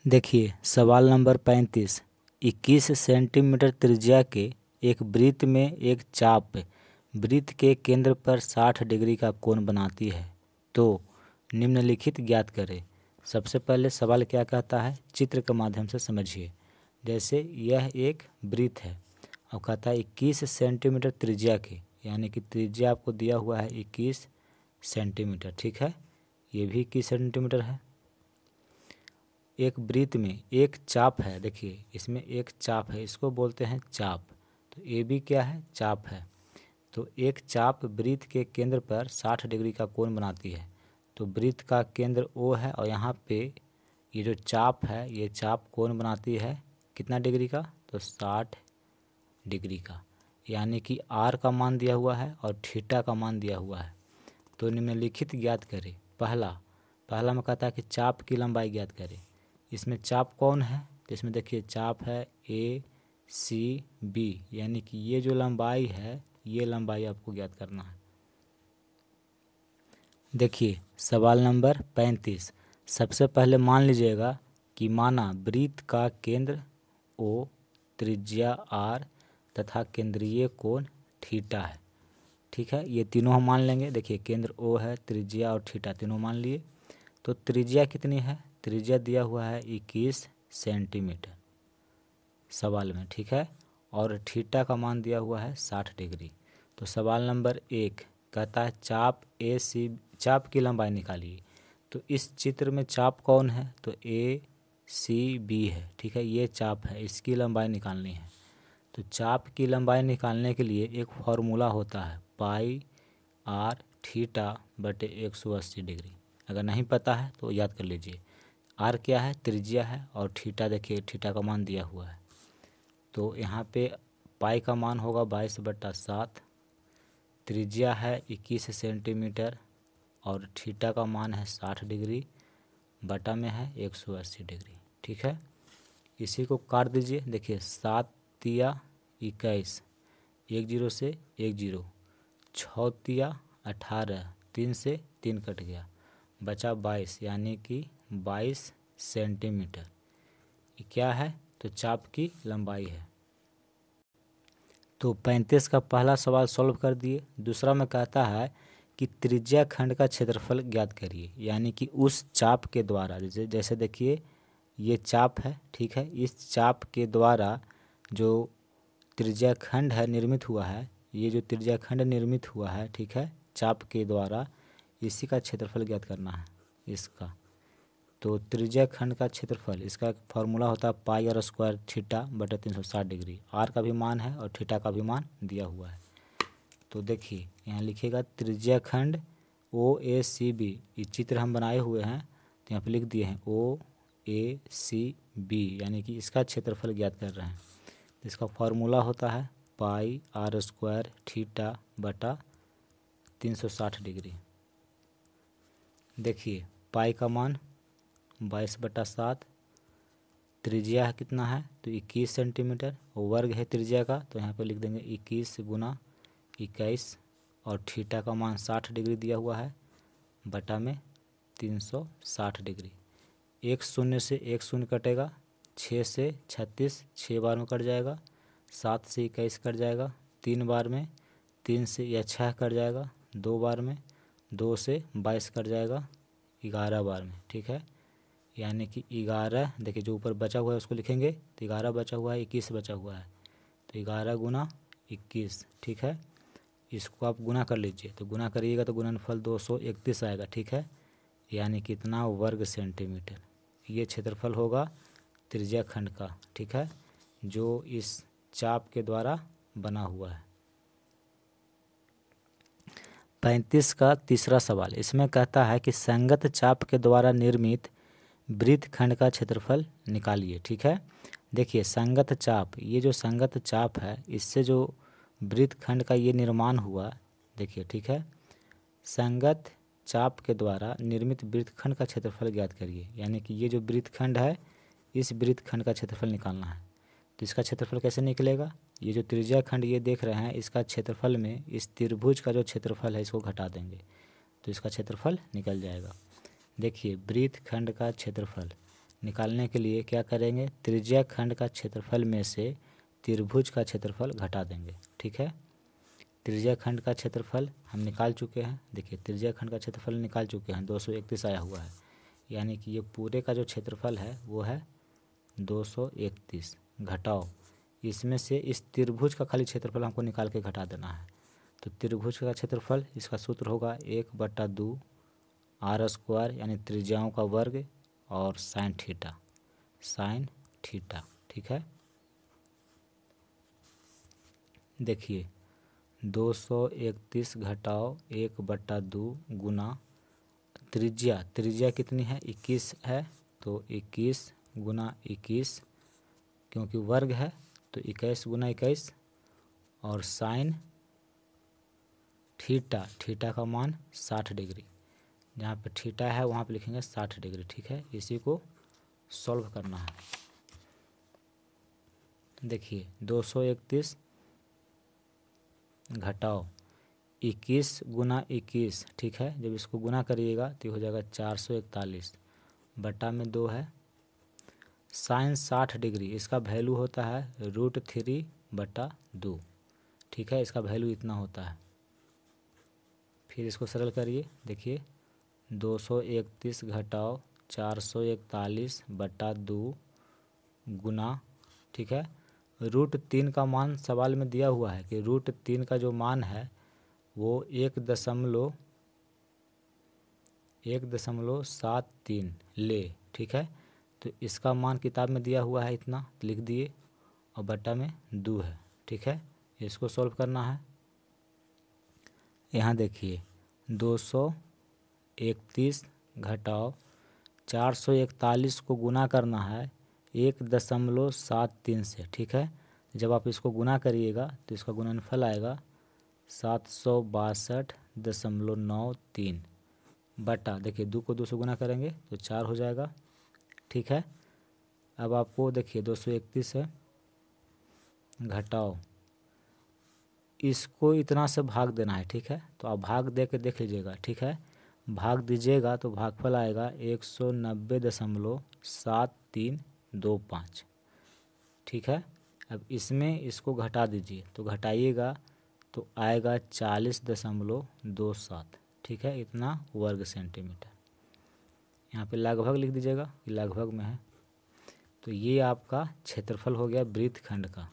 देखिए सवाल number 35। 21 centimetre त्रिज्या के एक वृत्त में एक चाप वृत्त के केंद्र पर 60 डिग्री का कोण बनाती है, तो निम्नलिखित ज्ञात करें। सबसे पहले सवाल क्या कहता है, चित्र के माध्यम से समझिए। जैसे यह एक वृत्त है, अब कहता है 21 सेंटीमीटर त्रिज्या के, यानी कि त्रिज्या आपको दिया हुआ है 21 सेंटीमीटर, ठीक है। ये भी 21 सेंटीमीटर है। एक वृत्त में एक चाप है, देखिए इसमें एक चाप है, इसको बोलते हैं चाप। तो ये भी क्या है, चाप है। तो एक चाप वृत्त के केंद्र पर 60 डिग्री का कोण बनाती है। तो वृत्त का केंद्र ओ है और यहाँ पे ये जो चाप है, ये चाप कोण बनाती है कितना डिग्री का, तो 60 डिग्री का। यानी कि आर का मान दिया हुआ है और थीटा का मान दिया हुआ है। तो निम्नलिखित ज्ञात करें। पहला में कहता है कि चाप की लंबाई ज्ञात करें। इसमें चाप कौन है, तो इसमें देखिए चाप है ए सी बी, यानी कि ये जो लंबाई है, ये लंबाई आपको ज्ञात करना है। देखिए सवाल नंबर 35। सबसे पहले मान लीजिएगा कि माना वृत्त का केंद्र ओ, त्रिज्या आर तथा केंद्रीय कोण थीटा है, ठीक है। ये तीनों हम मान लेंगे। देखिए केंद्र ओ है, त्रिज्या और थीटा तीनों मान लिए। तो त्रिज्या कितनी है, त्रिज्या दिया हुआ है 21 सेंटीमीटर सवाल में, ठीक है। और थीटा का मान दिया हुआ है 60 डिग्री। तो सवाल नंबर 1 कहता है चाप ए सी, चाप की लंबाई निकालिए। तो इस चित्र में चाप कौन है, तो ए सी बी है, ठीक है। ये चाप है, इसकी लंबाई निकालनी है। तो चाप की लंबाई निकालने के लिए एक फॉर्मूला होता है, पाई आर थीटा बटे 180 डिग्री। अगर नहीं पता है तो याद कर लीजिए। आर क्या है, त्रिज्या है, और थीटा देखिए थीटा का मान दिया हुआ है। तो यहाँ पे पाई का मान होगा 22/7, त्रिज्या है 21 सेंटीमीटर और थीटा का मान है 60 डिग्री, बटा में है 180 डिग्री, ठीक है। इसी को काट दीजिए। देखिए 7 तिया 21, 1 0 से 1 0, 6 तिया 18, 3 से 3 कट गया, बचा 22, यानी कि 22 सेंटीमीटर। ये क्या है, तो चाप की लंबाई है। तो 35 का पहला सवाल सॉल्व कर दिए। दूसरा में कहता है कि त्रिज्या खंड का क्षेत्रफल ज्ञात करिए, यानी कि उस चाप के द्वारा, जैसे देखिए ये चाप है, ठीक है। इस चाप के द्वारा जो त्रिज्या खंड है निर्मित हुआ है, ये जो त्रिज्या खंड निर्मित हुआ है, ठीक है, चाप के द्वारा, इसी का क्षेत्रफल ज्ञात करना है इसका। तो त्रिज्या खंड का क्षेत्रफल, इसका फॉर्मूला होता है पाई आर स्क्वायर थीटा बटे 360 डिग्री। आर का भी मान है और थीटा का भी मान दिया हुआ है। तो देखिए यहाँ लिखिएगा त्रिज्या खंड ओ ए सी बी, ये चित्र हम बनाए हुए हैं तो यहाँ पे लिख दिए हैं ओ ए सी बी, यानी कि इसका क्षेत्रफल ज्ञात कर रहे हैं। तो इसका फॉर्मूला होता है पाई आर स्क्वायर थीटा बटा 360 डिग्री। देखिए पाई का मान 22/7, त्रिज्या कितना है, तो 21 सेंटीमीटर, वर्ग है त्रिज्या का, तो यहाँ पे लिख देंगे 21 गुना 21, और थीटा का मान 60 डिग्री दिया हुआ है, बटा में 360 डिग्री। 1 0 से 1 0 कटेगा, 6 से 36 6 बार में कट जाएगा, 7 से 21 कट जाएगा 3 बार में, 3 से या 6 कट जाएगा 2 बार में, 2 से 22 कट जाएगा 11 बार में, ठीक है। यानी कि 11, देखिए जो ऊपर बचा हुआ है उसको लिखेंगे, तो 11 बचा हुआ है, 21 बचा हुआ है, तो 11 गुना 21, ठीक है। इसको आप गुना कर लीजिए, तो गुना करिएगा तो गुणनफल 231 आएगा, ठीक है। यानी कितना वर्ग सेंटीमीटर ये क्षेत्रफल होगा त्रिज्या खंड का, ठीक है, जो इस चाप के द्वारा बना हुआ है। 35 का तीसरा सवाल, इसमें कहता है कि संगत चाप के द्वारा निर्मित वृत्त खंड का क्षेत्रफल निकालिए, ठीक है। देखिए संगत चाप, ये जो संगत चाप है, इससे जो वृत्त खंड का ये निर्माण हुआ, देखिए, ठीक है। संगत चाप के द्वारा निर्मित वृत्त खंड का क्षेत्रफल ज्ञात करिए, यानी कि ये जो वृत्त खंड है, इस वृत्त खंड का क्षेत्रफल निकालना है। तो इसका क्षेत्रफल कैसे निकलेगा, ये जो त्रिज्या खंड ये देख रहे हैं, इसका क्षेत्रफल में इस त्रिभुज का जो क्षेत्रफल है इसको घटा देंगे, तो इसका क्षेत्रफल निकल जाएगा। देखिए वृत्त खंड का क्षेत्रफल निकालने के लिए क्या करेंगे, त्रिज्या खंड का क्षेत्रफल में से त्रिभुज का क्षेत्रफल घटा देंगे। ठीक है, त्रिज्या खंड का क्षेत्रफल हम निकाल चुके हैं। देखिए त्रिज्या खंड का क्षेत्रफल निकाल चुके हैं, 231 आया हुआ है, यानी कि ये पूरे का जो क्षेत्रफल है वो है 231। घटाओ इसमें से इस त्रिभुज का खाली क्षेत्रफल हमको निकाल के घटा देना है। तो त्रिभुज का क्षेत्रफल, इसका सूत्र होगा 1/2 आर स्क्वायर, यानी त्रिज्याओं का वर्ग और साइन थीटा। ठीक है, देखिए 231 घटाओ 1/2 गुना त्रिज्या कितनी है, 21 है, तो 21 गुना 21, क्योंकि वर्ग है तो 21 गुना 21, और साइन थीटा का मान 60 डिग्री, जहाँ पे थीटा है वहाँ पे लिखेंगे 60 डिग्री। ठीक है, इसी को सॉल्व करना है। देखिए 231 घटाओ 21 गुना 21, ठीक है, जब इसको गुना करिएगा तो हो जाएगा 441 बटा में 2 है, साइन 60 डिग्री, इसका वैल्यू होता है √3/2। ठीक है, इसका वैल्यू इतना होता है। फिर इसको सरल करिए, देखिए 231 घटाओ 441/2 गुना, ठीक है, √3 का मान सवाल में दिया हुआ है कि √3 का जो मान है वो 1.73 ले। ठीक है, तो इसका मान किताब में दिया हुआ है इतना, लिख दिए, और बटा में 2 है। ठीक है, इसको सॉल्व करना है। यहाँ देखिए 231 घटाओ 441 को गुना करना है 1.73 से। ठीक है, जब आप इसको गुना करिएगा तो इसका गुणनफल आएगा 762.93 बटा, देखिए 2 को 2 से गुना करेंगे तो 4 हो जाएगा। ठीक है, अब आपको देखिए 231 है, घटाओ इसको इतना से भाग देना है। ठीक है, तो आप भाग दे के देख लीजिएगा। ठीक है, भाग दीजिएगा तो भागफल आएगा 190.7325। ठीक है, अब इसमें इसको घटा दीजिए, तो घटाइएगा तो आएगा 40.27। ठीक है, इतना वर्ग सेंटीमीटर। यहाँ पे लगभग लिख दीजिएगा कि लगभग में है। तो ये आपका क्षेत्रफल हो गया वृत्तखंड का।